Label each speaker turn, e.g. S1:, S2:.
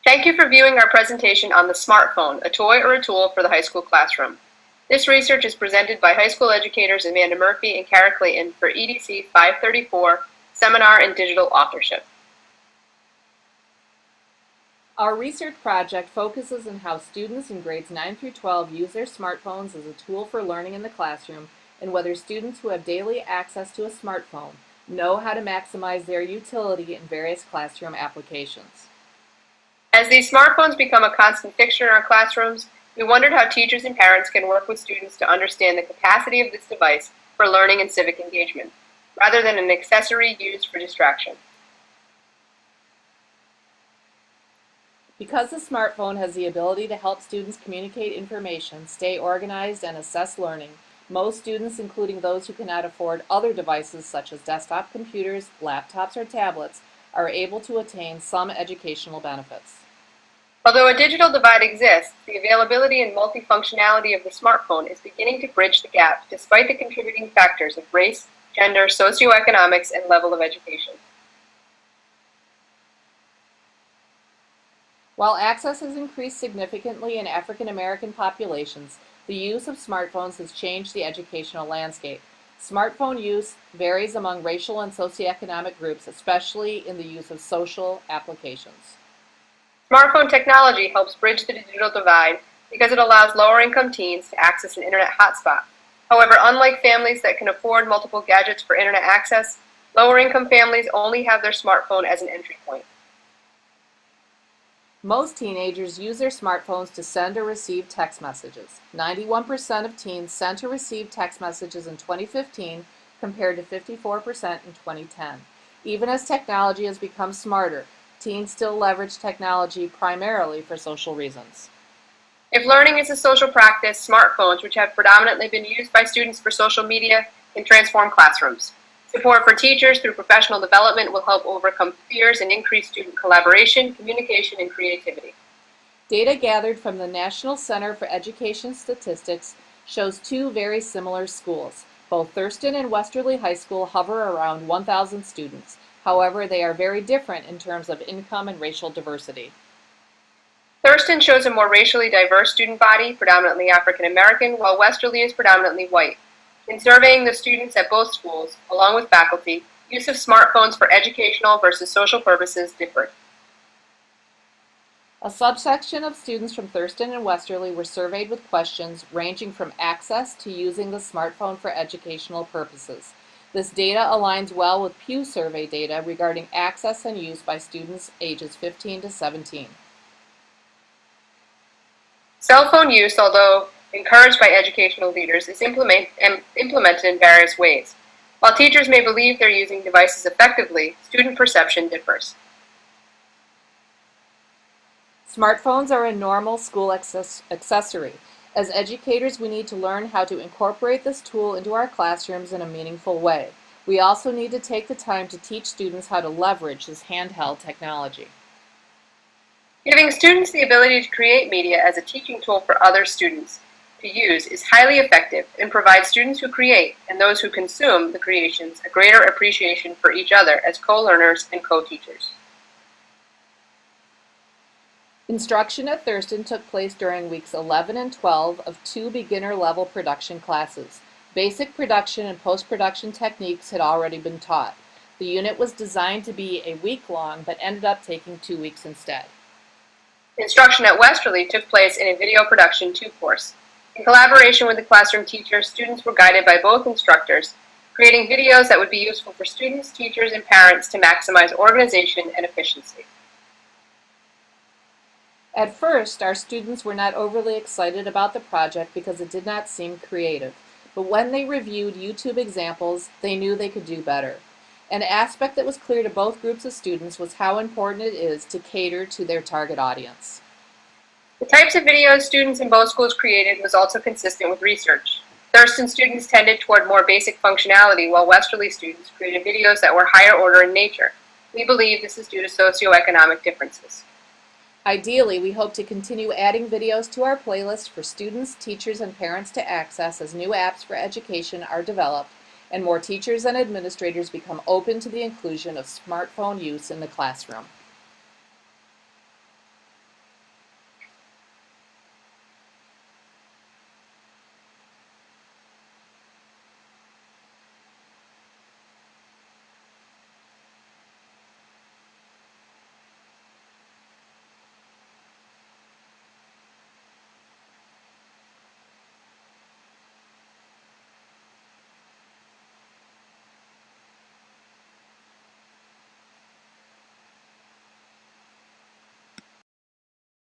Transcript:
S1: Thank you for viewing our presentation on the smartphone, a toy or a tool for the high school classroom. This research is presented by high school educators Amanda Murphy and Kara Clayton for EDC 534, Seminar in Digital Authorship.
S2: Our research project focuses on how students in grades 9 through 12 use their smartphones as a tool for learning in the classroom, and whether students who have daily access to a smartphone know how to maximize their utility in various classroom applications.
S1: As these smartphones become a constant fixture in our classrooms, we wondered how teachers and parents can work with students to understand the capacity of this device for learning and civic engagement, rather than an accessory used for distraction.
S2: Because the smartphone has the ability to help students communicate information, stay organized, and assess learning, most students, including those who cannot afford other devices such as desktop computers, laptops, or tablets, are able to attain some educational benefits.
S1: Although a digital divide exists, the availability and multifunctionality of the smartphone is beginning to bridge the gap despite the contributing factors of race, gender, socioeconomics, and level of education.
S2: While access has increased significantly in African American populations, the use of smartphones has changed the educational landscape. Smartphone use varies among racial and socioeconomic groups, especially in the use of social applications.
S1: Smartphone technology helps bridge the digital divide because it allows lower-income teens to access an internet hotspot. However, unlike families that can afford multiple gadgets for internet access, lower-income families only have their smartphone as an entry point.
S2: Most teenagers use their smartphones to send or receive text messages. 91% of teens sent or received text messages in 2015 compared to 54% in 2010. Even as technology has become smarter, teens still leverage technology primarily for social reasons.
S1: If learning is a social practice, smartphones, which have predominantly been used by students for social media, can transform classrooms. Support for teachers through professional development will help overcome fears and increase student collaboration, communication, and creativity.
S2: Data gathered from the National Center for Education Statistics shows two very similar schools. Both Thurston and Westerly High School hover around 1,000 students. However, they are very different in terms of income and racial diversity.
S1: Thurston shows a more racially diverse student body, predominantly African American, while Westerly is predominantly white. In surveying the students at both schools, along with faculty, use of smartphones for educational versus social purposes differed.
S2: A subsection of students from Thurston and Westerly were surveyed with questions ranging from access to using the smartphone for educational purposes. This data aligns well with Pew survey data regarding access and use by students ages 15 to 17.
S1: Cell phone use, although encouraged by educational leaders, is implemented in various ways. While teachers may believe they're using devices effectively, student perception differs.
S2: Smartphones are a normal school accessory. As educators, we need to learn how to incorporate this tool into our classrooms in a meaningful way. We also need to take the time to teach students how to leverage this handheld technology.
S1: Giving students the ability to create media as a teaching tool for other students to use is highly effective and provides students who create and those who consume the creations a greater appreciation for each other as co-learners and co-teachers.
S2: Instruction at Thurston took place during weeks 11 and 12 of 2 beginner-level production classes. Basic production and post-production techniques had already been taught. The unit was designed to be a week long, but ended up taking 2 weeks instead.
S1: Instruction at Westerly took place in a video production 2 course. In collaboration with the classroom teacher, students were guided by both instructors, creating videos that would be useful for students, teachers, and parents to maximize organization and efficiency.
S2: At first, our students were not overly excited about the project because it did not seem creative, but when they reviewed YouTube examples, they knew they could do better. An aspect that was clear to both groups of students was how important it is to cater to their target audience.
S1: The types of videos students in both schools created was also consistent with research. Thurston students tended toward more basic functionality, while Westerly students created videos that were higher order in nature. We believe this is due to socioeconomic differences.
S2: Ideally, we hope to continue adding videos to our playlist for students, teachers, and parents to access as new apps for education are developed and more teachers and administrators become open to the inclusion of smartphone use in the classroom.